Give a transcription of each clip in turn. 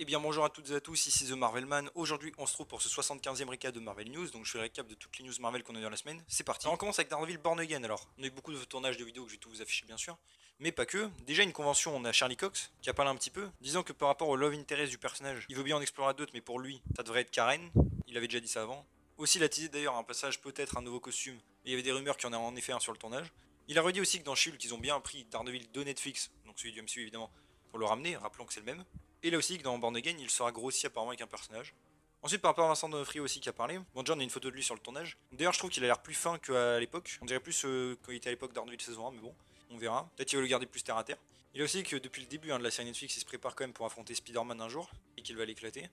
Eh bien bonjour à toutes et à tous, ici The Marvelman. Aujourd'hui on se trouve pour ce 75e récap de Marvel News, donc je fais le récap de toutes les news Marvel qu'on a eu dans la semaine. C'est parti. Alors, on commence avec Daredevil Born Again. Alors, on a eu beaucoup de tournages de vidéos que je vais tout vous afficher bien sûr, mais pas que. Déjà une convention, on a Charlie Cox qui a parlé un petit peu, disant que par rapport au love interest du personnage, il veut bien en explorer d'autres, mais pour lui, ça devrait être Karen. Il avait déjà dit ça avant. Aussi il a teasé d'ailleurs un passage, peut-être un nouveau costume, mais il y avait des rumeurs qu'il y en a en effet un sur le tournage. Il a redit aussi que dans She-Hulk ils ont bien pris Daredevil de Netflix, donc celui du MCU évidemment, pour le ramener, rappelons que c'est le même. Et là aussi que dans Born Again, il sera grossi apparemment avec un personnage. Ensuite, par rapport à Vincent D'Onofrio aussi qui a parlé, bon, John a une photo de lui sur le tournage. D'ailleurs, je trouve qu'il a l'air plus fin qu'à l'époque. On dirait plus quand il était à l'époque d'Daredevil saison 1, mais bon, on verra. Peut-être qu'il va le garder plus terre à terre. Il a aussi dit que depuis le début de la série Netflix, il se prépare quand même pour affronter Spider-Man un jour et qu'il va l'éclater.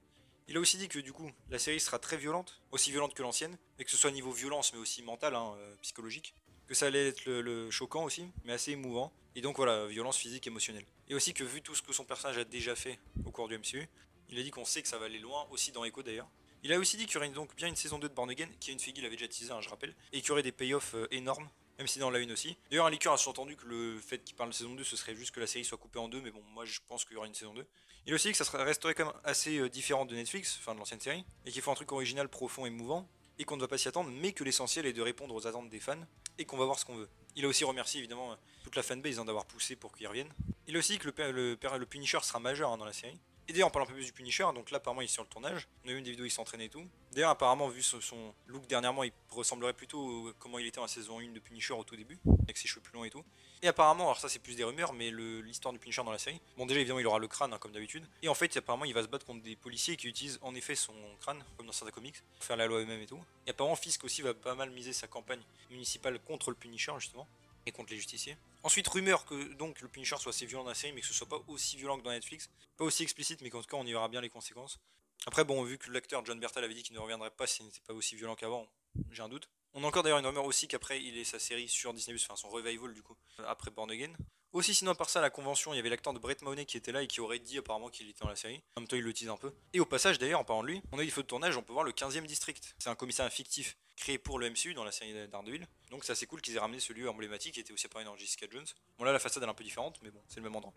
Il a aussi dit que du coup, la série sera très violente, aussi violente que l'ancienne, et que ce soit niveau violence mais aussi mental, psychologique. Que ça allait être le choquant aussi, mais assez émouvant. Et donc voilà, violence physique, émotionnelle. Et aussi que vu tout ce que son personnage a déjà fait au cours du MCU, il a dit qu'on sait que ça va aller loin, aussi dans Echo d'ailleurs. Il a aussi dit qu'il y aurait donc bien une saison 2 de Born Again, qui est une figure qu'il avait déjà teasé, je rappelle, et qu'il y aurait des payoffs énormes, même si dans la une aussi. D'ailleurs, un leaker a sous-entendu que le fait qu'il parle de saison 2, ce serait juste que la série soit coupée en deux, mais bon, moi je pense qu'il y aura une saison 2. Il a aussi dit que ça resterait quand même assez différent de Netflix, enfin de l'ancienne série, et qu'il faut un truc original, profond, émouvant, et qu'on ne va pas s'y attendre, mais que l'essentiel est de répondre aux attentes des fans, et qu'on va voir ce qu'on veut. Il a aussi remercié évidemment toute la fanbase d'avoir poussé pour qu'il revienne. Il a aussi dit que le Punisher sera majeur dans la série. Et d'ailleurs, on parle un peu plus du Punisher, donc là, apparemment, il est sur le tournage. On a vu une des vidéos où il s'entraînait et tout. D'ailleurs, apparemment, vu son look dernièrement, il ressemblerait plutôt à comment il était en saison 1 de Punisher au tout début, avec ses cheveux plus longs et tout. Et apparemment, alors ça, c'est plus des rumeurs, mais l'histoire du Punisher dans la série. Bon, déjà, évidemment, il aura le crâne, comme d'habitude. Et en fait, apparemment, il va se battre contre des policiers qui utilisent en effet son crâne, comme dans certains comics, pour faire la loi eux-mêmes et tout. Et apparemment, Fisk aussi va pas mal miser sa campagne municipale contre le Punisher, justement, et contre les justiciers. Ensuite, rumeur que donc le Punisher soit assez violent dans la série, mais que ce soit pas aussi violent que dans Netflix. Pas aussi explicite, mais qu'en tout cas, on y verra bien les conséquences. Après, bon, vu que l'acteur John Bertal avait dit qu'il ne reviendrait pas s'il n'était pas aussi violent qu'avant, j'ai un doute. On a encore d'ailleurs une rumeur aussi qu'après, il ait sa série sur Disney+, enfin son revival du coup, après Born Again. Aussi, sinon, à part ça, à la convention, il y avait l'acteur de Brett Mahoney qui était là et qui aurait dit apparemment qu'il était dans la série. En même temps, il le tease un peu. Et au passage, d'ailleurs, en parlant de lui, on a eu des photos de tournage, on peut voir le 15e district. C'est un commissariat fictif créé pour le MCU dans la série Daredevil. Donc, c'est assez cool qu'ils aient ramené ce lieu emblématique qui était aussi apparu dans Jessica Jones. Bon, là, la façade elle est un peu différente, mais bon, c'est le même endroit.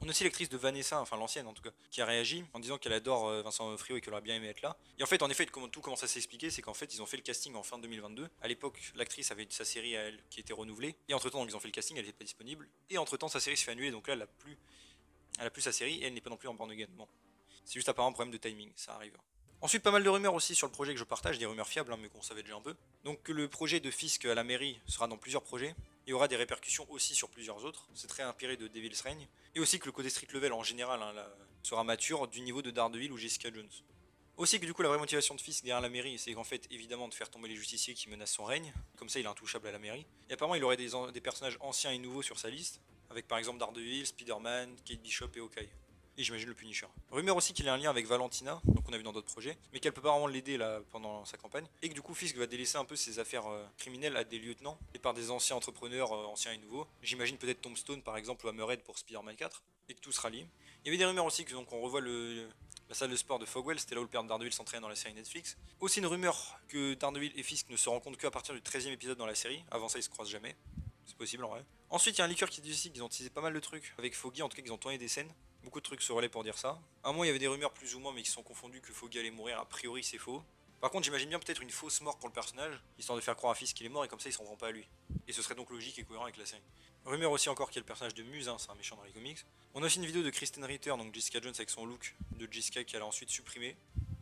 On a aussi l'actrice de Vanessa, enfin l'ancienne en tout cas, qui a réagi en disant qu'elle adore Vincent Frio et qu'elle aurait bien aimé être là. Et en fait, tout commence à s'expliquer, c'est qu'en fait, ils ont fait le casting en fin 2022. À l'époque, l'actrice avait sa série à elle qui était renouvelée. Et entre temps, donc, ils ont fait le casting, elle n'était pas disponible. Et entre temps, sa série se fait annuler, donc là, elle a plus sa série et elle n'est pas non plus en Born Again. Bon, c'est juste apparemment un problème de timing, ça arrive. Ensuite, pas mal de rumeurs aussi sur le projet que je partage, des rumeurs fiables, mais qu'on savait déjà un peu. Donc que le projet de Fisk à la mairie sera dans plusieurs projets. Il y aura des répercussions aussi sur plusieurs autres. C'est très inspiré de Devil's Reign. Et aussi que le côté street level en général sera mature du niveau de Daredevil ou Jessica Jones. Aussi que du coup la vraie motivation de Fisk derrière la mairie, c'est qu'en fait évidemment de faire tomber les justiciers qui menacent son règne. Comme ça il est intouchable à la mairie. Et apparemment il aurait des personnages anciens et nouveaux sur sa liste. Avec par exemple Daredevil, Spider-Man, Kate Bishop et Hawkeye. Et j'imagine le Punisher. Rumeur aussi qu'il a un lien avec Valentina, donc on a vu dans d'autres projets, mais qu'elle peut pas vraiment l'aider là pendant sa campagne, et que du coup Fisk va délaisser un peu ses affaires criminelles à des lieutenants et par des anciens entrepreneurs anciens et nouveaux. J'imagine peut-être Tombstone par exemple ou Hammerhead pour Spider-Man 4, et que tout sera lié. Il y avait des rumeurs aussi que donc on revoit la salle de sport de Fogwell, c'était là où le père de Daredevil s'entraînait dans la série Netflix. Aussi une rumeur que Daredevil et Fisk ne se rencontrent qu'à partir du 13e épisode dans la série, avant ça ils se croisent jamais. C'est possible en vrai. Ensuite, il y a un leaker qui dit aussi qu'ils ont utilisé pas mal de trucs avec Foggy, en tout cas qu'ils ont tourné des scènes. Beaucoup de trucs se relaient pour dire ça. À un moment, il y avait des rumeurs plus ou moins, mais qui sont confondues que Foggy allait mourir. A priori, c'est faux. Par contre, j'imagine bien peut-être une fausse mort pour le personnage, histoire de faire croire à Fisk qu'il est mort et comme ça, ils s'en rendront pas à lui. Et ce serait donc logique et cohérent avec la série. Rumeur aussi encore qu'il y a le personnage de Muse, c'est un méchant dans les comics. On a aussi une vidéo de Kristen Ritter, donc Jessica Jones avec son look de Jessica qu'elle a ensuite supprimé.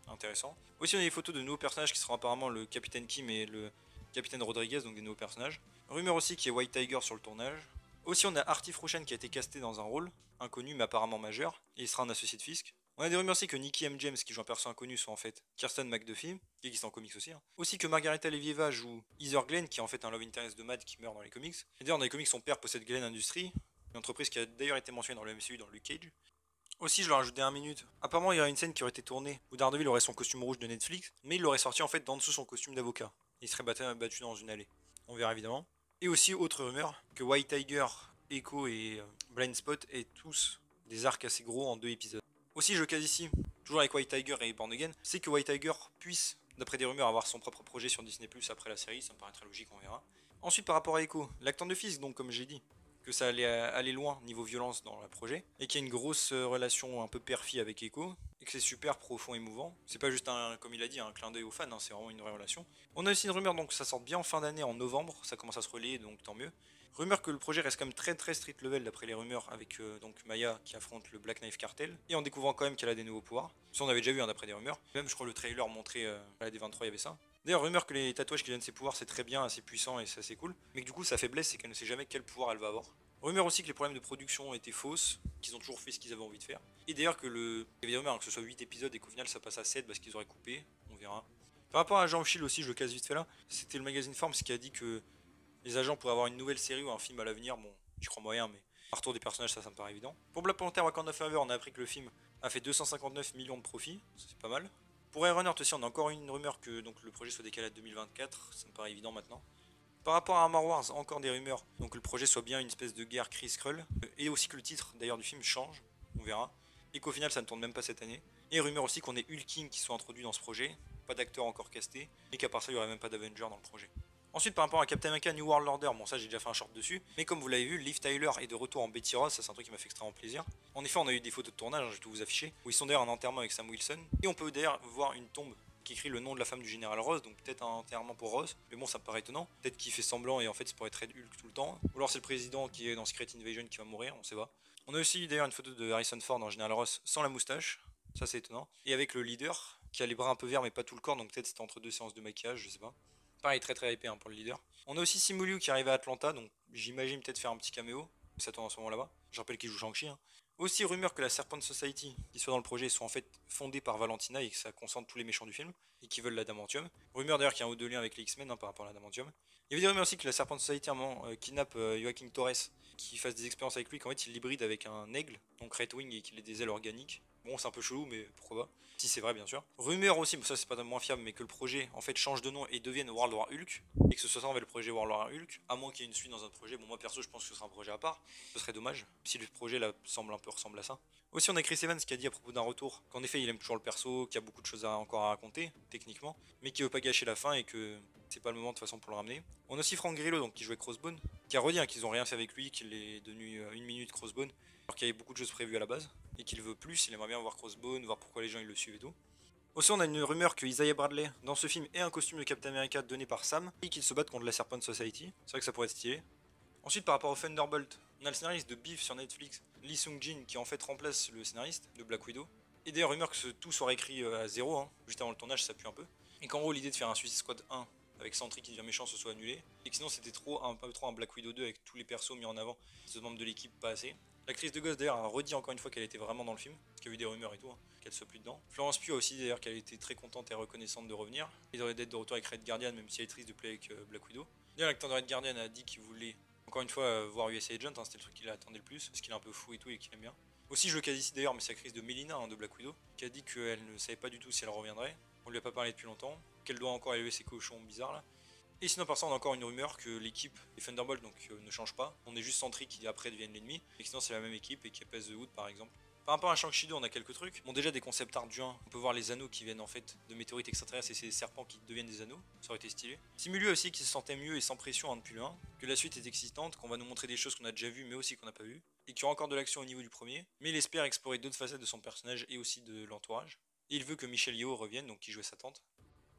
Intéressant. Aussi, on a des photos de nouveaux personnages qui seront apparemment le Capitaine Kim et le Capitaine Rodriguez, donc des nouveaux personnages. Rumeur aussi qu'il y ait White Tiger sur le tournage. Aussi, on a Artie Frochen qui a été casté dans un rôle inconnu mais apparemment majeur, et il sera un associé de Fisk. On a des rumeurs aussi que Nicky M. James, qui joue un perso inconnu, soit en fait Kirsten McDuffie, qui existe en comics aussi. Aussi que Margareta Levieva joue Heather Glenn, qui est en fait un love interest de Matt qui meurt dans les comics. Et d'ailleurs, dans les comics, son père possède Glenn Industries, une entreprise qui a d'ailleurs été mentionnée dans le MCU dans Luke Cage. Aussi, je leur ai rajouté un minute. Apparemment, il y aurait une scène qui aurait été tournée où Daredevil aurait son costume rouge de Netflix, mais il l'aurait sorti en fait d'en dessous son costume d'avocat. Il serait battu dans une allée. On verra évidemment. Et aussi, autre rumeur, que White Tiger, Echo et Blind Spot aient tous des arcs assez gros en 2 épisodes. Aussi, je case ici, toujours avec White Tiger et Born Again, c'est que White Tiger puisse, d'après des rumeurs, avoir son propre projet sur Disney Plus après la série, ça me paraît très logique, on verra. Ensuite, par rapport à Echo, l'acteur de Fisk, donc comme j'ai dit, que ça allait aller loin niveau violence dans le projet, et qu'il y a une grosse relation un peu père-fille avec Echo, et que c'est super profond et émouvant. C'est pas juste un, comme il a dit, un clin d'œil aux fans, hein, c'est vraiment une vraie relation. On a aussi une rumeur donc que ça sort bien en fin d'année, en novembre, ça commence à se relayer donc tant mieux. Rumeur que le projet reste quand même très street level d'après les rumeurs avec donc Maya qui affronte le Black Knife Cartel et en découvrant quand même qu'elle a des nouveaux pouvoirs. Ça on avait déjà vu hein, d'après des rumeurs. Même je crois le trailer montrait à la D23 il y avait ça. D'ailleurs rumeur que les tatouages qui donnent ses pouvoirs c'est très bien, assez puissant et c'est assez cool. Mais que du coup sa faiblesse c'est qu'elle ne sait jamais quel pouvoir elle va avoir. Rumeur aussi que les problèmes de production étaient fausses, qu'ils ont toujours fait ce qu'ils avaient envie de faire. Et d'ailleurs que le. Il y avait des rumeurs hein, que ce soit 8 épisodes et qu'au final ça passe à 7 parce qu'ils auraient coupé, on verra. Par rapport à Jean Shield aussi, je le casse vite fait là, c'était le magazine Forbes qui a dit que les agents pourraient avoir une nouvelle série ou un film à l'avenir, bon, j'y crois moyen, mais par retour des personnages, ça me paraît évident. Pour Black Panther Wakanda Forever, on a appris que le film a fait 259 millions de profits, c'est pas mal. Pour Ironheart aussi, on a encore une rumeur que donc, le projet soit décalé à 2024, ça me paraît évident maintenant. Par rapport à Armor Wars, encore des rumeurs, donc que le projet soit bien une espèce de guerre Kree-Skrull, et aussi que le titre d'ailleurs du film change, on verra, et qu'au final ça ne tourne même pas cette année. Et rumeur aussi qu'on ait Hulk King qui soit introduit dans ce projet, pas d'acteur encore casté, et qu'à part ça il n'y aurait même pas d'Avenger dans le projet. Ensuite, par rapport à Captain America New World Order, bon ça j'ai déjà fait un short dessus, mais comme vous l'avez vu, Liv Tyler est de retour en Betty Ross, ça c'est un truc qui m'a fait extrêmement plaisir. En effet, on a eu des photos de tournage, hein, je vais tout vous afficher, où ils sont d'ailleurs en enterrement avec Sam Wilson, et on peut d'ailleurs voir une tombe qui écrit le nom de la femme du général Ross, donc peut-être un enterrement pour Ross, mais bon ça me paraît étonnant, peut-être qu'il fait semblant et en fait ça pourrait être Hulk tout le temps, ou alors c'est le président qui est dans Secret Invasion qui va mourir, on sait pas. On a aussi d'ailleurs une photo de Harrison Ford en général Ross sans la moustache, ça c'est étonnant, et avec le leader, qui a les bras un peu verts mais pas tout le corps, donc peut-être c'était entre deux séances de maquillage, je sais pas. Pareil, très hypé hein, pour le leader. On a aussi Simu Liu qui arrive à Atlanta, donc j'imagine peut-être faire un petit caméo. Ça tourne en ce moment là-bas. Je rappelle qu'il joue Shang-Chi. Hein. Aussi, rumeur que la Serpent Society qui soit dans le projet soit en fait fondée par Valentina et que ça concentre tous les méchants du film et qui veulent l'adamantium. Rumeur d'ailleurs qu'il y a un haut de lien avec les X-Men hein, par rapport à l'adamantium. Il y avait des rumeurs aussi que la Serpent Society à un moment kidnappe Joaquin Torres, qui fasse des expériences avec lui, qu'en fait il l'hybride avec un aigle, donc Red Wing, et qu'il ait des ailes organiques. Bon, c'est un peu chelou, mais pourquoi pas. Si c'est vrai, bien sûr. Rumeur aussi, mais ça c'est pas moins fiable, mais que le projet en fait change de nom et devienne World War Hulk, et que ce soit ça en fait le projet World War Hulk, à moins qu'il y ait une suite dans un projet. Bon, moi perso, je pense que ce sera un projet à part. Ce serait dommage si le projet là semble un peu ressembler à ça. Aussi, on a Chris Evans qui a dit à propos d'un retour qu'en effet il aime toujours le perso, qu'il y a beaucoup de choses encore à raconter, techniquement, mais qu'il veut pas gâcher la fin et que c'est pas le moment de toute façon pour le ramener. On a aussi Frank Grillo donc, qui jouait Crossbone, qui a redit hein, qu'ils ont rien fait avec lui, qu'il est devenu une minute Crossbone, alors qu'il y avait beaucoup de choses prévues à la base, et qu'il veut plus, il aimerait bien voir Crossbone, voir pourquoi les gens ils le suivent et tout. Aussi, on a une rumeur que Isaiah Bradley, dans ce film, ait un costume de Captain America donné par Sam, et qu'il se batte contre la Serpent Society. C'est vrai que ça pourrait être stylé. Ensuite, par rapport au Thunderbolt, on a le scénariste de Beef sur Netflix, Lee Sung-jin, qui en fait remplace le scénariste de Black Widow. Et d'ailleurs, rumeur que tout soit écrit à zéro, hein. Juste avant le tournage, ça pue un peu. Et qu'en gros, l'idée de faire un Suicide Squad 1 avec Sentry qui devient méchant se soit annulée. Et que sinon, c'était un peu trop un Black Widow 2 avec tous les persos mis en avant, les autres membres de l'équipe pas assez. L'actrice de Ghost d'ailleurs a redit encore une fois qu'elle était vraiment dans le film, parce qu'il y a eu des rumeurs et tout, hein, qu'elle soit plus dedans. Florence Pugh a aussi d'ailleurs qu'elle était très contente et reconnaissante de revenir. Et d'être de retour avec Red Guardian, même si elle est triste de play avec Black Widow. D'ailleurs, l'acteur de Red Guardian a dit qu'il voulait encore une fois voir USA Agent, hein, c'était le truc qu'il attendait le plus, parce qu'il est un peu fou et tout et qu'il aime bien. Aussi, je le casse ici d'ailleurs, mais c'est l'actrice de Melina hein, de Black Widow, qui a dit qu'elle ne savait pas du tout si elle reviendrait. On lui a pas parlé depuis longtemps, qu'elle doit encore élever ses cochons bizarres là. Et sinon, par ça, on a encore une rumeur que l'équipe des Thunderbolts donc, ne change pas. On est juste Sentry qui après deviennent l'ennemi, et que sinon c'est la même équipe et qui apaise The Hood par exemple. Par rapport à Shang-Chi 2, on a quelques trucs. Bon, déjà des concept art du 1, on peut voir les anneaux qui viennent en fait de météorites extraterrestres et ces serpents qui deviennent des anneaux. Ça aurait été stylé. Simu aussi qui se sentait mieux et sans pression hein, depuis le 1. Que la suite est excitante, qu'on va nous montrer des choses qu'on a déjà vues mais aussi qu'on n'a pas vues. Et qu'il y aura encore de l'action au niveau du premier. Mais il espère explorer d'autres facettes de son personnage et aussi de l'entourage. Et il veut que Michelle Yeoh revienne, donc qui jouait sa tante.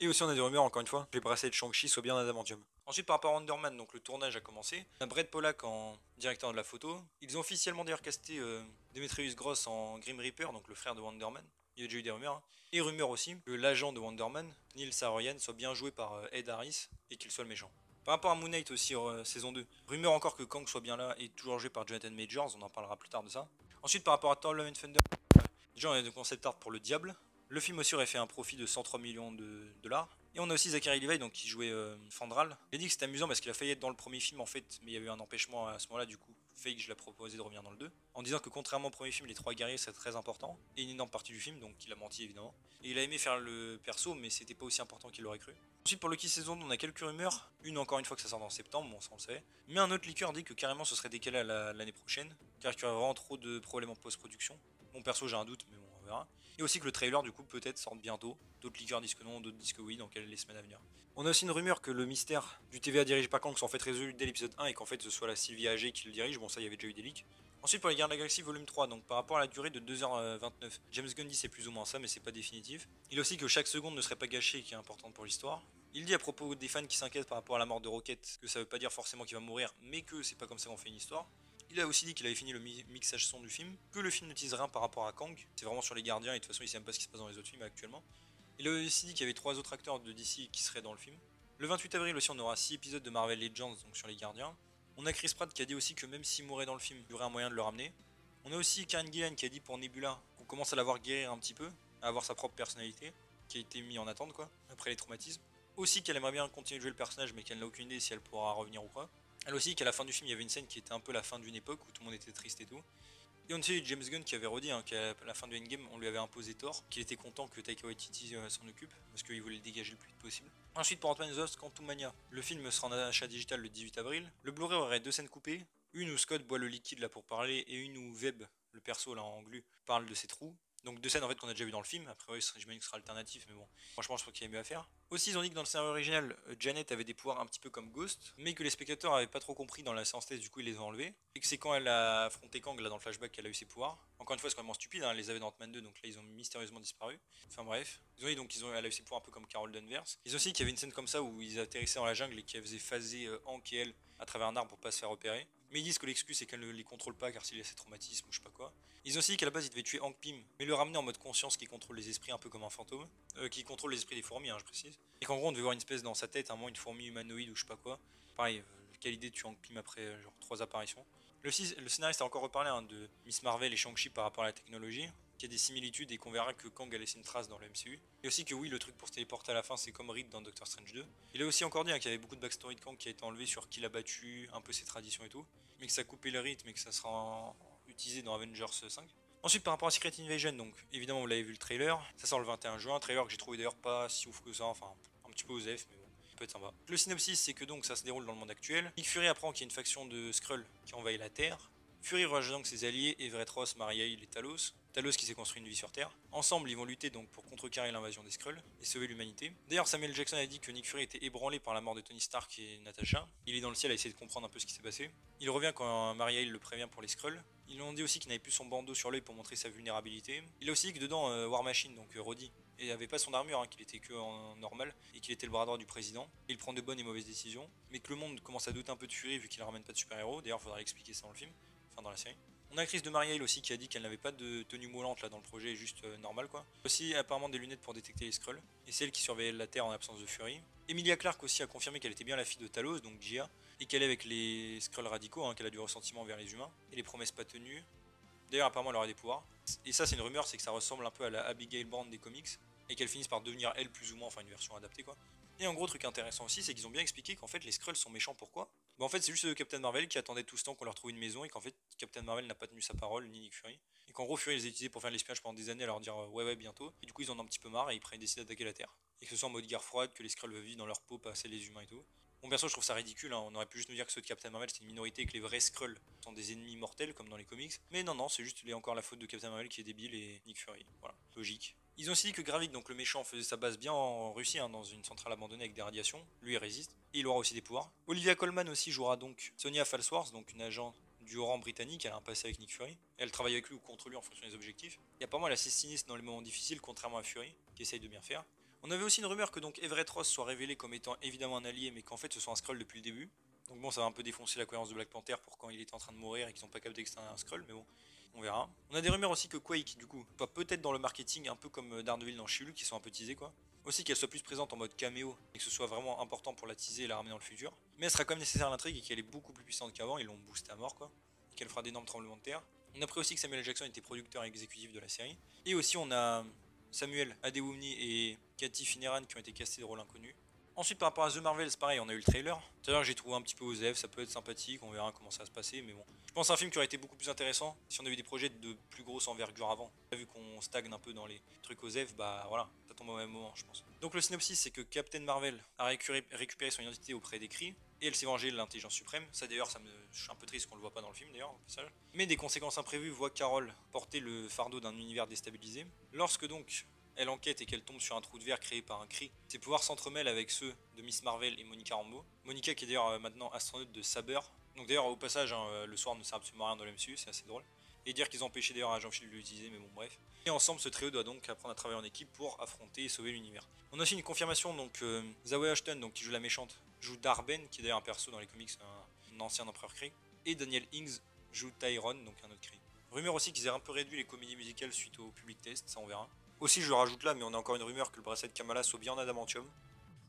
Et aussi on a des rumeurs encore une fois que les bracelets de Shang-Chi soient bien adamantium. Ensuite par rapport à Wonder Man, donc le tournage a commencé. On a Brett Pollack en directeur de la photo. Ils ont officiellement d'ailleurs casté Demetrius Gross en Grim Reaper, donc le frère de Wonder Man. Il y a déjà eu des rumeurs. Hein. Et rumeur aussi que l'agent de Wonder Man, Neil Saroyan, soit bien joué par Ed Harris et qu'il soit le méchant. Par rapport à Moon Knight aussi, saison 2, rumeur encore que Kang soit bien là et toujours joué par Jonathan Majors, on en parlera plus tard de ça. Ensuite par rapport à Thor Love and Thunder, déjà on a des concept art pour le diable. Le film aussi aurait fait un profit de 103 millions de dollars. Et on a aussi Zachary Levi donc, qui jouait Fandral. Il a dit que c'était amusant parce qu'il a failli être dans le premier film en fait, mais il y a eu un empêchement à ce moment-là, du coup, Feige l'a proposé de revenir dans le 2. En disant que contrairement au premier film, les trois guerriers c'est très important, et une énorme partie du film, donc il a menti évidemment. Et il a aimé faire le perso, mais c'était pas aussi important qu'il l'aurait cru. Ensuite pour Loki saison 2, on a quelques rumeurs. Une encore une fois que ça sort en septembre, bon ça on le savait. Mais un autre leaker dit que carrément ce serait décalé à l'année prochaine, car il y aurait vraiment trop de problèmes en post-production. Mon perso j'ai un doute, mais bon, on verra. Et aussi que le trailer du coup peut-être sorte bientôt. D'autres leakers disent que non, d'autres disent que oui dans les semaines à venir. On a aussi une rumeur que le mystère du TVA dirigé par Kang soit en fait résolu dès l'épisode 1 et qu'en fait ce soit la Sylvie AG qui le dirige. Bon, ça il y avait déjà eu des leaks. Ensuite pour les Gardiens de la Galaxie volume 3, donc par rapport à la durée de 2h29, James Gunn dit c'est plus ou moins ça mais c'est pas définitif. Il a aussi que chaque seconde ne serait pas gâchée qui est importante pour l'histoire. Il dit à propos des fans qui s'inquiètent par rapport à la mort de Rocket que ça veut pas dire forcément qu'il va mourir mais que c'est pas comme ça qu'on fait une histoire. Il a aussi dit qu'il avait fini le mixage son du film, que le film n'utilise rien par rapport à Kang, c'est vraiment sur les gardiens et de toute façon il sait même pas ce qui se passe dans les autres films actuellement. Il a aussi dit qu'il y avait 3 autres acteurs de DC qui seraient dans le film. Le 28 avril aussi on aura 6 épisodes de Marvel Legends donc sur les gardiens. On a Chris Pratt qui a dit aussi que même s'il mourait dans le film, il y aurait un moyen de le ramener. On a aussi Karen Gillan qui a dit pour Nebula qu'on commence à la voir guérir un petit peu, à avoir sa propre personnalité, qui a été mis en attente quoi, après les traumatismes. Aussi qu'elle aimerait bien continuer de jouer le personnage mais qu'elle n'a aucune idée si elle pourra revenir ou pas. Elle aussi qu'à la fin du film il y avait une scène qui était un peu la fin d'une époque où tout le monde était triste et tout. Et on sait James Gunn qui avait redit qu'à la fin de Endgame on lui avait imposé Thor, qu'il était content que Taika Waititi s'en occupe parce qu'il voulait le dégager le plus vite possible. Ensuite pour Ant-Man and the Wasp Quantumania, le film sera en achat digital le 18 avril. Le Blu-ray aurait 2 scènes coupées, une où Scott boit le liquide là pour parler et une où Webb, le perso là en glu, parle de ses trous. Donc 2 scènes en fait qu'on a déjà vu dans le film, après j'imagine que ce sera alternatif mais bon, franchement je crois qu'il y a mieux à faire. Aussi ils ont dit que dans le scénario original, Janet avait des pouvoirs un petit peu comme Ghost, mais que les spectateurs avaient pas trop compris dans la séance test, du coup ils les ont enlevés. Et que c'est quand elle a affronté Kang là dans le flashback qu'elle a eu ses pouvoirs. Encore une fois c'est complètement stupide, hein, elle les avait dans Ant-Man 2 donc là ils ont mystérieusement disparu. Enfin bref. Ils ont dit donc elle a eu ses pouvoirs un peu comme Carol Danvers. Ils ont aussi qu'il y avait une scène comme ça où ils atterrissaient dans la jungle et qu'elle faisait phaser Hank et elle à travers un arbre pour pas se faire repérer. Mais ils disent que l'excuse c'est qu'elle ne les contrôle pas car s'il a ses traumatismes ou je sais pas quoi. Ils ont aussi dit qu'à la base il devait tuer Hank Pym, mais le ramener en mode conscience qui contrôle les esprits un peu comme un fantôme. Qui contrôle les esprits des fourmis, hein, je précise. Et qu'en gros on devait voir une espèce dans sa tête, un moment une fourmi humanoïde ou je sais pas quoi. Pareil, quelle idée de tuer Hank Pym après genre 3 apparitions. Le scénariste a encore reparlé hein, de Miss Marvel et Shang-Chi par rapport à la technologie, qu'il y a des similitudes et qu'on verra que Kang a laissé une trace dans le MCU. Et aussi que oui, le truc pour se téléporter à la fin, c'est comme Reed dans Doctor Strange 2. Il a aussi encore dit hein, qu'il y avait beaucoup de backstory de Kang qui a été enlevé sur qui l'a battu, un peu ses traditions et tout, mais que ça coupait le rythme et que ça sera utilisé dans Avengers 5. Ensuite, par rapport à Secret Invasion, donc évidemment, vous l'avez vu le trailer, ça sort le 21 juin, trailer que j'ai trouvé d'ailleurs pas si ouf que ça, enfin un petit peu osef, mais bon. Peut être sympa. Le synopsis, c'est que donc ça se déroule dans le monde actuel. Nick Fury apprend qu'il y a une faction de Skrull qui envahit la Terre. Fury rejoint donc ses alliés, Everett Ross, Mariail et Talos. Talos qui s'est construit une vie sur Terre. Ensemble, ils vont lutter donc pour contrecarrer l'invasion des Skrulls et sauver l'humanité. D'ailleurs, Samuel Jackson a dit que Nick Fury était ébranlé par la mort de Tony Stark et Natasha. Il est dans le ciel à essayer de comprendre un peu ce qui s'est passé. Il revient quand Mariail le prévient pour les Skrulls. Ils l'ont dit aussi qu'il n'avait plus son bandeau sur l'œil pour montrer sa vulnérabilité. Il a aussi dit que dedans, War Machine, donc Roddy, et avait pas son armure, hein, qu'il était que en normal, et qu'il était le bras droit du président. Et il prend de bonnes et mauvaises décisions, mais que le monde commence à douter un peu de Fury vu qu'il ne ramène pas de super-héros. D'ailleurs, il faudra expliquer ça dans le film, enfin dans la série. On a Chris de Mariail aussi qui a dit qu'elle n'avait pas de tenue moulante là dans le projet, juste normal quoi. Aussi apparemment des lunettes pour détecter les Skrulls, et c'est elle qui surveillait la Terre en absence de Fury. Emilia Clarke aussi a confirmé qu'elle était bien la fille de Talos, donc Gia, et qu'elle est avec les Skrulls radicaux, hein, qu'elle a du ressentiment vers les humains, et les promesses pas tenues. D'ailleurs apparemment elle aurait des pouvoirs. Et ça c'est une rumeur, c'est que ça ressemble un peu à la Abigail Brand des comics, et qu'elle finisse par devenir elle plus ou moins, enfin une version adaptée quoi. Et un gros truc intéressant aussi, c'est qu'ils ont bien expliqué qu'en fait les Skrulls sont méchants. Pourquoi? Bah en fait c'est juste Captain Marvel qui attendait tout ce temps qu'on leur trouve une maison et qu'en fait Captain Marvel n'a pas tenu sa parole, ni Nick Fury. Et qu'en gros Fury les a utilisés pour faire de l'espionnage pendant des années à leur dire ouais bientôt. Et du coup ils en ont un petit peu marre et ils décident d'attaquer la Terre. Et que ce soit en mode guerre froide, que les Skrulls veulent vivre dans leur peau, passer les humains et tout. Bon perso je trouve ça ridicule, hein. On aurait pu juste nous dire que ceux de Captain Marvel c'était une minorité et que les vrais Skrulls sont des ennemis mortels comme dans les comics. Mais non, c'est juste encore la faute de Captain Marvel qui est débile et Nick Fury. Voilà, logique. Ils ont aussi dit que Gravik, donc le méchant, faisait sa base bien en Russie, hein, dans une centrale abandonnée avec des radiations. Lui, il résiste. Et il aura aussi des pouvoirs. Olivia Colman aussi jouera donc Sonia Falsworth, donc une agent du haut rang britannique. Elle a un passé avec Nick Fury. Elle travaille avec lui ou contre lui en fonction des objectifs. Et apparemment, elle est assez sinistre dans les moments difficiles, contrairement à Fury, qui essaye de bien faire. On avait aussi une rumeur que donc Everett Ross soit révélé comme étant évidemment un allié, mais qu'en fait ce soit un Skrull depuis le début. Donc bon, ça va un peu défoncer la cohérence de Black Panther pour quand il était en train de mourir et qu'ils n'ont pas capté que c'était un Skrull, mais bon. On verra. On a des rumeurs aussi que Quake, du coup, soit peut-être dans le marketing, un peu comme Daredevil dans She-Hulk, qui sont un peu teasés quoi. Aussi qu'elle soit plus présente en mode caméo et que ce soit vraiment important pour la teaser et la ramener dans le futur. Mais elle sera quand même nécessaire à l'intrigue et qu'elle est beaucoup plus puissante qu'avant, ils l'ont boosté à mort quoi. Et qu'elle fera d'énormes tremblements de terre. On a appris aussi que Samuel Jackson était producteur exécutif de la série. Et aussi on a Samuel Adewumni et Cathy Fineran qui ont été castés de rôles inconnus. Ensuite, par rapport à The Marvels, pareil, on a eu le trailer. D'ailleurs, j'ai trouvé un petit peu osef, ça peut être sympathique, on verra comment ça va se passer, mais bon. Je pense un film qui aurait été beaucoup plus intéressant si on avait eu des projets de plus grosse envergure avant. Vu qu'on stagne un peu dans les trucs osef, bah voilà, ça tombe au même moment, je pense. Donc le synopsis, c'est que Captain Marvel a récupéré son identité auprès des Kree, et elle s'est vengée de l'intelligence suprême. Ça d'ailleurs, je suis un peu triste qu'on le voit pas dans le film d'ailleurs, au passage. Mais des conséquences imprévues voient Carol porter le fardeau d'un univers déstabilisé. Lorsque donc elle enquête et qu'elle tombe sur un trou de verre créé par un Kree, ses pouvoirs s'entremêlent avec ceux de Miss Marvel et Monica Rambeau. Monica qui est d'ailleurs maintenant astronaute de Saber. Donc d'ailleurs au passage, hein, le soir ne sert absolument à rien dans l'MCU, c'est assez drôle. Et dire qu'ils ont empêché d'ailleurs Agent Shield de l'utiliser, mais bon bref. Et ensemble, ce trio doit donc apprendre à travailler en équipe pour affronter et sauver l'univers. On a aussi une confirmation, donc Zawe Ashton, donc, qui joue la méchante, joue Darben, qui est d'ailleurs un perso dans les comics, un ancien empereur Kree. Et Daniel Ings joue Tyrone, donc un autre Kree. Rumeur aussi qu'ils aient un peu réduit les comédies musicales suite au public test, ça on verra. Aussi, je le rajoute là, mais on a encore une rumeur que le bracelet de Kamala soit bien en adamantium.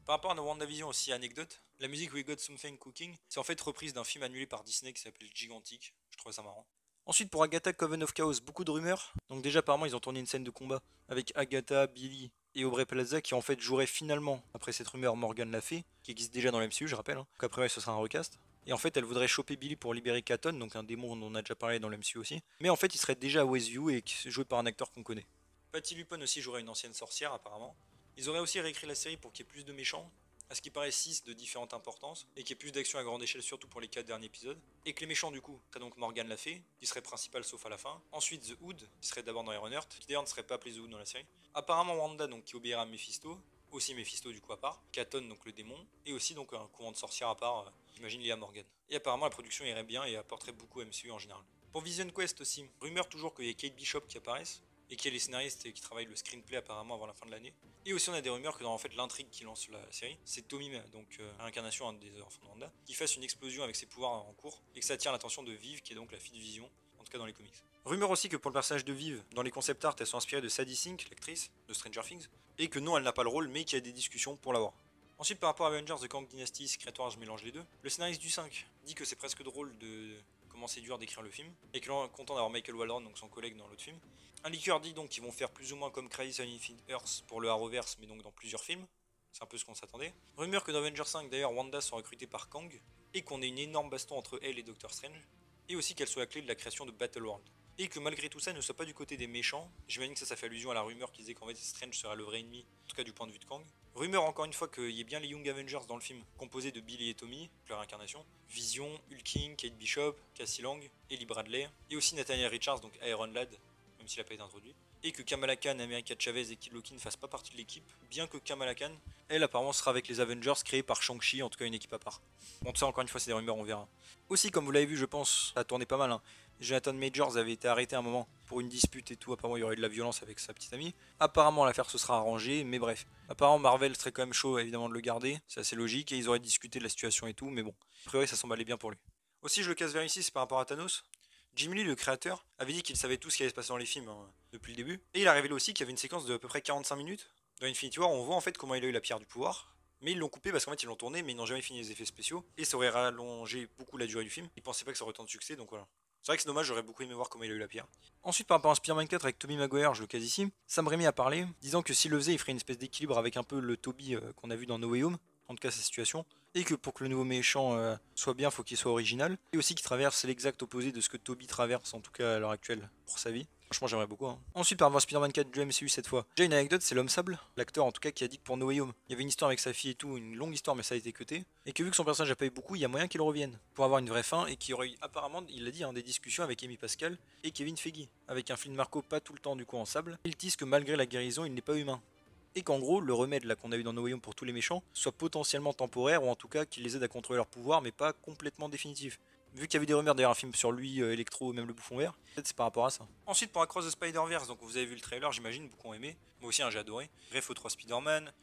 Par rapport à nos WandaVision aussi, anecdote, la musique We Got Something Cooking, c'est en fait reprise d'un film annulé par Disney qui s'appelait Gigantic. Je trouvais ça marrant. Ensuite, pour Agatha Coven of Chaos, beaucoup de rumeurs. Donc déjà, apparemment, ils ont tourné une scène de combat avec Agatha, Billy et Aubrey Plaza qui en fait joueraient finalement, après cette rumeur, Morgan la Fée, qui existe déjà dans l'MCU, je rappelle. Donc après, ce sera un recast. Et en fait, elle voudrait choper Billy pour libérer Katon, donc un démon dont on a déjà parlé dans l'MCU aussi. Mais en fait, il serait déjà à Westview et joué par un acteur qu'on connaît. Patty Lupone aussi jouerait une ancienne sorcière apparemment. Ils auraient aussi réécrit la série pour qu'il y ait plus de méchants, à ce qui paraît 6 de différentes importances, et qu'il y ait plus d'action à grande échelle surtout pour les 4 derniers épisodes, et que les méchants du coup seraient donc Morgan la Fée, qui serait principal sauf à la fin, ensuite The Hood, qui serait d'abord dans Ironheart, qui d'ailleurs ne serait pas appelé The Hood dans la série, apparemment Wanda donc qui obéira à Mephisto, aussi Mephisto du coup à part, Katon donc le démon, et aussi donc un couvent de sorcières à part, j'imagine lié à Morgan. Et apparemment la production irait bien et apporterait beaucoup à MCU en général. Pour Vision Quest aussi, rumeur toujours qu'il y ait Kate Bishop qui apparaisse, et qu'il y ait les scénaristes qui travaillent le screenplay apparemment avant la fin de l'année. Et aussi on a des rumeurs que dans en fait l'intrigue qui lance la série, c'est Tommy, donc réincarnation des enfants de Wanda, qui fasse une explosion avec ses pouvoirs en cours, et que ça attire l'attention de Vive, qui est donc la fille de Vision, en tout cas dans les comics. Rumeur aussi que pour le personnage de Vive, dans les concept art, elles sont inspirées de Sadie Sink, l'actrice de Stranger Things, et que non, elle n'a pas le rôle, mais qu'il y a des discussions pour l'avoir. Ensuite, par rapport à Avengers The Kang Dynasty, Secret Wars, je mélange les deux. Le scénariste du 5 dit que c'est presque drôle de comment c'est dur d'écrire le film, et qu'il est content d'avoir Michael Waldron, donc son collègue dans l'autre film. Un leaker dit donc qu'ils vont faire plus ou moins comme Crisis on Infinite Earths pour le Arrowverse, mais donc dans plusieurs films. C'est un peu ce qu'on s'attendait. Rumeur que dans Avengers 5, d'ailleurs, Wanda soit recrutée par Kang, et qu'on ait une énorme baston entre elle et Doctor Strange, et aussi qu'elle soit la clé de la création de Battleworld. Et que malgré tout ça, ne soit pas du côté des méchants. J'imagine que ça fait allusion à la rumeur qui disait qu'en fait Strange serait le vrai ennemi, en tout cas du point de vue de Kang. Rumeur encore une fois qu'il y ait bien les Young Avengers dans le film, composés de Billy et Tommy, leur incarnation, Vision, Hulking, Kate Bishop, Cassie Lang, Ellie Bradley, et aussi Nathaniel Richards, donc Iron Lad, même s'il n'a pas été introduit, et que Kamala Khan, America Chavez et Kid Loki ne fassent pas partie de l'équipe, bien que Kamala Khan, elle apparemment sera avec les Avengers créés par Shang-Chi, en tout cas une équipe à part. Bon, tout ça encore une fois c'est des rumeurs, on verra. Aussi, comme vous l'avez vu, je pense, ça a tourné pas mal, hein. Jonathan Majors avait été arrêté un moment pour une dispute et tout, apparemment il y aurait eu de la violence avec sa petite amie. Apparemment l'affaire se sera arrangée, mais bref. Apparemment Marvel serait quand même chaud évidemment de le garder, c'est assez logique, et ils auraient discuté de la situation et tout, mais bon, a priori ça s'emballait bien pour lui. Aussi je le casse vers ici, c'est par rapport à Thanos. Jim Lee, le créateur, avait dit qu'il savait tout ce qui allait se passer dans les films hein, depuis le début, et il a révélé aussi qu'il y avait une séquence de à peu près 45 minutes. Dans Infinity War, on voit en fait comment il a eu la pierre du pouvoir, mais ils l'ont coupé parce qu'en fait ils l'ont tourné, mais ils n'ont jamais fini les effets spéciaux, et ça aurait rallongé beaucoup la durée du film. Ils pensaient pas que ça aurait tant de succès, donc voilà. C'est vrai que c'est dommage, j'aurais beaucoup aimé voir comment il a eu la pierre. Ensuite, par rapport à Spider-Man 4 avec Tobey Maguire, je le case ici, Sam Raimi a parlé, disant que s'il le faisait, il ferait une espèce d'équilibre avec un peu le Tobey qu'on a vu dans No Way Home, en tout cas sa situation, et que pour que le nouveau méchant soit bien, faut qu'il soit original, et aussi qu'il traverse l'exact opposé de ce que Tobey traverse, en tout cas à l'heure actuelle, pour sa vie. Franchement, j'aimerais beaucoup. Hein. Ensuite, par rapport à Spider-Man 4 du MCU cette fois, déjà une anecdote, c'est l'homme sable, l'acteur en tout cas qui a dit que pour No Way Home, il y avait une histoire avec sa fille et tout, une longue histoire, mais ça a été cuté, et que vu que son personnage a pas eu beaucoup, il y a moyen qu'il revienne pour avoir une vraie fin, et qu'il y aurait eu apparemment, il l'a dit, hein, des discussions avec Amy Pascal et Kevin Feige, avec un film Marco pas tout le temps du coup en sable. Il disent que malgré la guérison, il n'est pas humain. Et qu'en gros, le remède là qu'on a eu dans No Way Home pour tous les méchants soit potentiellement temporaire, ou en tout cas qu'il les aide à contrôler leur pouvoir, mais pas complètement définitif. Vu qu'il y avait des rumeurs d'ailleurs un film sur lui, Electro, même le bouffon vert, peut-être c'est par rapport à ça. Ensuite pour Across the Spider-Verse, donc vous avez vu le trailer, j'imagine, beaucoup ont aimé. Moi aussi hein, j'ai adoré. Bref, aux 3 Spider-Man.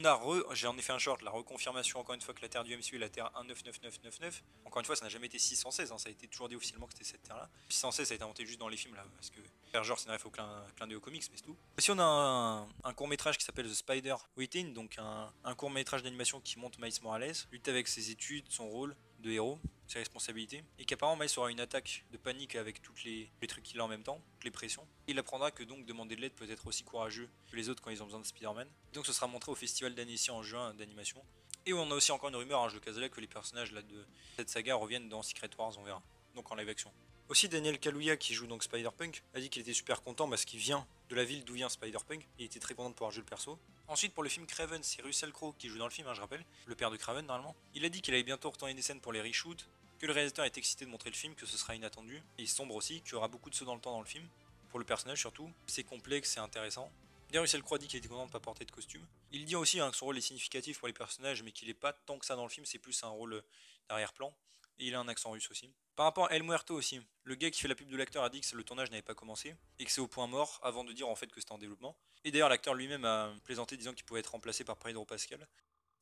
J'ai en effet un short, la reconfirmation encore une fois que la Terre du MCU est la Terre 199999. Encore une fois, ça n'a jamais été 616, hein, ça a été toujours dit officiellement que c'était cette Terre là. 616 ça a été inventé juste dans les films là, parce que faire genre c'est une ref au clin d'œil aux comics, mais c'est tout. Aussi on a un court métrage qui s'appelle The Spider Within, donc un court métrage d'animation qui montre Miles Morales, lutte avec ses études, son rôle de héros, ses responsabilités, et qu'apparemment Miles aura une attaque de panique avec tous les trucs qu'il a en même temps, toutes les pressions. Il apprendra que donc demander de l'aide peut être aussi courageux que les autres quand ils ont besoin de Spider-Man. Donc ce sera montré au festival d'Annecy en juin d'animation. Et on a aussi encore une rumeur, hein, je le casse là, que les personnages là, de cette saga reviennent dans Secret Wars, on verra, donc en live action. Aussi Daniel Kaluuya qui joue donc Spider-Punk a dit qu'il était super content parce qu'il vient de la ville d'où vient Spider-Punk, il était très content de pouvoir jouer le perso. Ensuite pour le film Kraven, c'est Russell Crowe qui joue dans le film, hein, je rappelle, le père de Kraven normalement. Il a dit qu'il allait bientôt retourner des scènes pour les reshoots, que le réalisateur est excité de montrer le film, que ce sera inattendu, et il sombre aussi, qu'il y aura beaucoup de sauts dans le temps dans le film, pour le personnage surtout, c'est complexe, c'est intéressant. D'ailleurs, Russell Crowe dit qu'il était content de ne pas porter de costume. Il dit aussi hein, que son rôle est significatif pour les personnages, mais qu'il n'est pas tant que ça dans le film, c'est plus un rôle d'arrière-plan. Et il a un accent russe aussi. Par rapport à El Muerto aussi, le gars qui fait la pub de l'acteur a dit que le tournage n'avait pas commencé et que c'est au point mort avant de dire en fait que c'était en développement. Et d'ailleurs, l'acteur lui-même a plaisanté disant qu'il pouvait être remplacé par Pedro Pascal.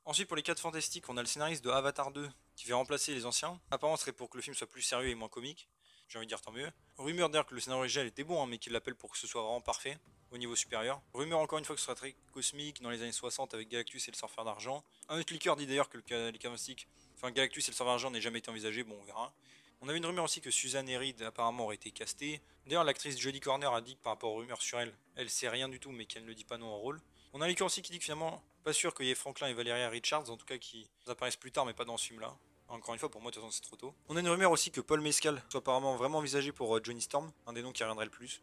Ensuite, pour les 4 fantastiques, on a le scénariste de Avatar 2 qui va remplacer les anciens. Apparemment, ce serait pour que le film soit plus sérieux et moins comique. J'ai envie de dire tant mieux. Rumeur d'ailleurs que le scénario original était bon, hein, mais qu'il l'appelle pour que ce soit vraiment parfait au niveau supérieur. Rumeur encore une fois que ce sera très cosmique dans les années 60 avec Galactus et le surfeur d'argent. Un autre leaker dit d'ailleurs que les fantastiques, enfin Galactus et le surfeur d'argent n'aient jamais été envisagé, bon on verra. On avait une rumeur aussi que Suzanne Herrid apparemment aurait été castée. D'ailleurs l'actrice Jodie Corner a dit que par rapport aux rumeurs sur elle, elle sait rien du tout mais qu'elle ne dit pas non au rôle. On a un leaker aussi qui dit que finalement, pas sûr qu'il y ait Franklin et Valeria Richards, en tout cas qui apparaissent plus tard mais pas dans ce film là. Encore une fois, pour moi, de toute façon, c'est trop tôt. On a une rumeur aussi que Paul Mescal soit apparemment vraiment envisagé pour Johnny Storm, un des noms qui reviendrait le plus.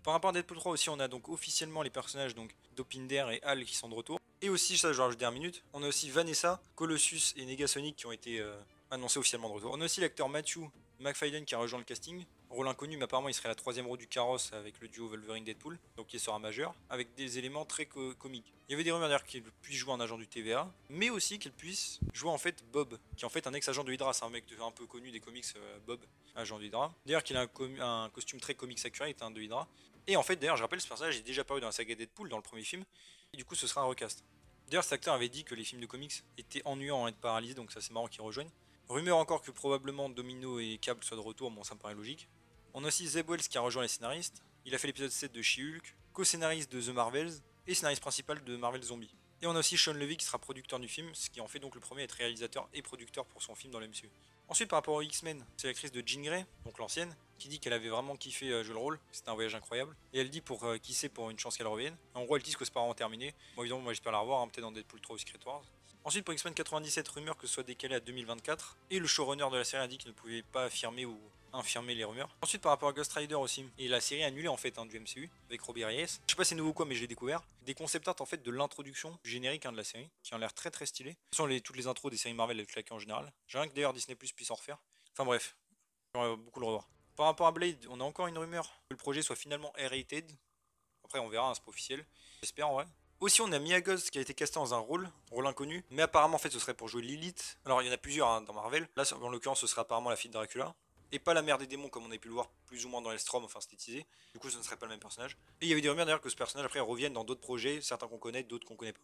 Par rapport à Deadpool 3 aussi, on a donc officiellement les personnages donc Dopinder et Hal qui sont de retour. Et aussi, ça je vais rajouter 1 minute, on a aussi Vanessa, Colossus et Negasonic qui ont été annoncés officiellement de retour. On a aussi l'acteur Matthew McFadden qui a rejoint le casting. Rôle inconnu, mais apparemment il serait la 3ème roue du carrosse avec le duo Wolverine-Deadpool, donc qui sera majeur, avec des éléments très comiques. Il y avait des rumeurs d'ailleurs qu'il puisse jouer un agent du TVA, mais aussi qu'il puisse jouer en fait Bob, qui est en fait un ex-agent de Hydra, c'est un mec un peu connu des comics, Bob, agent de Hydra. D'ailleurs qu'il a un costume très comics accurate de Hydra. Et en fait d'ailleurs je rappelle ce personnage est déjà paru dans la saga Deadpool dans le premier film, et du coup ce sera un recast. D'ailleurs cet acteur avait dit que les films de comics étaient ennuyants à être paralysés, donc ça c'est marrant qu'ils rejoignent. Rumeur encore que probablement Domino et Cable soient de retour, bon ça me paraît logique. On a aussi Zeb Wells qui a rejoint les scénaristes. Il a fait l'épisode 7 de She-Hulk, co-scénariste de The Marvels et scénariste principal de Marvel Zombie. Et on a aussi Sean Levy qui sera producteur du film, ce qui en fait donc le premier à être réalisateur et producteur pour son film dans le MCU. Ensuite par rapport aux X-Men, c'est l'actrice de Jean Grey, donc l'ancienne, qui dit qu'elle avait vraiment kiffé jouer le rôle, c'était un voyage incroyable. Et elle dit pour qui sait pour une chance qu'elle revienne. En gros elle dit que c'est pas vraiment terminé. Bon évidemment moi j'espère la revoir, hein, peut-être dans Deadpool 3 ou Secret Wars. Ensuite pour X-Men 97, rumeur que ce soit décalé à 2024. Et le showrunner de la série a dit qu'il ne pouvait pas affirmer ou infirmer les rumeurs. Ensuite par rapport à Ghost Rider aussi, et la série annulée en fait du MCU avec Robbie Reyes. Je sais pas si c'est nouveau ou quoi mais je l'ai découvert. Des concept art en fait de l'introduction du générique de la série, qui ont l'air très très stylé. De toute façon toutes les intros des séries Marvel elles claquent en général. J'aimerais que d'ailleurs Disney Plus puisse en refaire. Enfin bref, j'aimerais beaucoup le revoir. Par rapport à Blade, on a encore une rumeur que le projet soit finalement R-rated. Après on verra, hein, c'est pas officiel. J'espère en vrai. Aussi on a Mia Goth qui a été castée dans un rôle inconnu, mais apparemment en fait ce serait pour jouer Lilith. Alors il y en a plusieurs hein, dans Marvel, là en l'occurrence ce serait apparemment la fille de Dracula, et pas la mère des démons comme on a pu le voir plus ou moins dans Elstrom, enfin synthétisé, du coup ce ne serait pas le même personnage. Et il y avait des rumeurs d'ailleurs que ce personnage après revienne dans d'autres projets, certains qu'on connaît, d'autres qu'on connaît pas.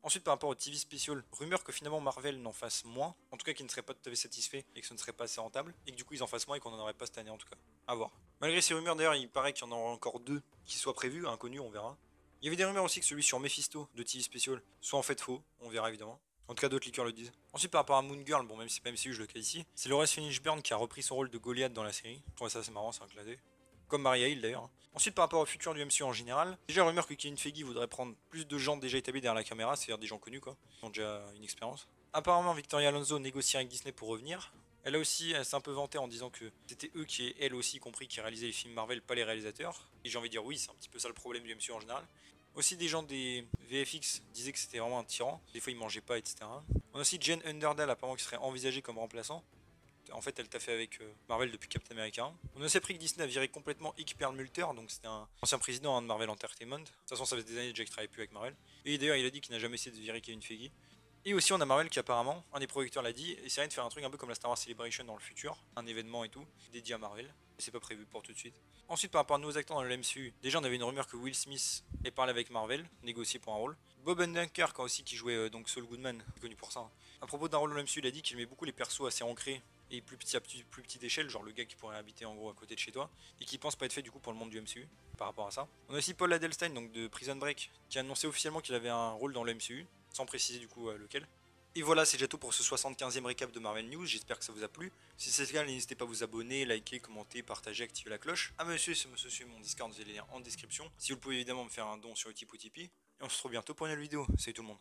Ensuite par rapport au TV Special, rumeur que finalement Marvel n'en fasse moins, en tout cas qu'ils ne seraient pas tout à fait satisfaits et que ce ne serait pas assez rentable, et que du coup ils en fassent moins et qu'on n'en aurait pas cette année en tout cas. À voir. Malgré ces rumeurs d'ailleurs il paraît qu'il y en aura encore 2 qui soient prévus, inconnus on verra. Il y avait des rumeurs aussi que celui sur Mephisto de TV Special soit en fait faux, on verra évidemment. En tout cas d'autres leakers le disent. Ensuite par rapport à Moon Girl, bon même si c'est pas MCU je le cas ici, c'est Laurence Fishburne qui a repris son rôle de Goliath dans la série. Je trouve ça assez marrant, c'est un clin d'œil. Comme Maria Hill d'ailleurs. Ensuite par rapport au futur du MCU en général, déjà rumeur que Kevin Feige voudrait prendre plus de gens déjà établis derrière la caméra, c'est-à-dire des gens connus quoi, qui ont déjà une expérience. Apparemment Victoria Alonso négocie avec Disney pour revenir. Elle s'est un peu vantée en disant que c'était eux qui, elle aussi compris, qui réalisaient les films Marvel, pas les réalisateurs. Et j'ai envie de dire oui, c'est un petit peu ça le problème du MCU en général. Aussi des gens des VFX disaient que c'était vraiment un tyran, des fois il mangeait pas, etc. On a aussi Jen Underdale apparemment qui serait envisagée comme remplaçant. En fait elle t'a fait avec Marvel depuis Captain America 1. On a aussi appris que Disney a viré complètement Ike Perlmutter, donc c'était un ancien président de Marvel Entertainment. De toute façon ça fait des années déjà qu'il travaille plus avec Marvel. Et d'ailleurs il a dit qu'il n'a jamais essayé de virer Kevin Feige. Et aussi on a Marvel qui apparemment, un des producteurs l'a dit, essaierait de faire un truc un peu comme la Star Wars Celebration dans le futur, un événement et tout, dédié à Marvel. Et c'est pas prévu pour tout de suite. Ensuite par rapport à nos acteurs dans le MCU, déjà on avait une rumeur que Will Smith ait parlé avec Marvel, négocié pour un rôle. Bob Odenkirk aussi qui jouait donc Saul Goodman, connu pour ça. Hein. À propos d'un rôle dans le MCU, il a dit qu'il aimait beaucoup les persos assez ancrés et plus petit à plus petite échelle, genre le gars qui pourrait habiter en gros à côté de chez toi, et qui pense pas être fait du coup pour le monde du MCU par rapport à ça. On a aussi Paul Adelstein donc de Prison Break qui a annoncé officiellement qu'il avait un rôle dans le MCU, sans préciser du coup lequel. Et voilà, c'est déjà tout pour ce 75e récap de Marvel News, j'espère que ça vous a plu. Si c'est le cas, n'hésitez pas à vous abonner, liker, commenter, partager, activer la cloche. Ah monsieur, c'est monsieur, mon Discord, vous avez les liens en description. Si vous le pouvez évidemment me faire un don sur Utip ou Tipeee. Et on se retrouve bientôt pour une nouvelle vidéo. Salut tout le monde.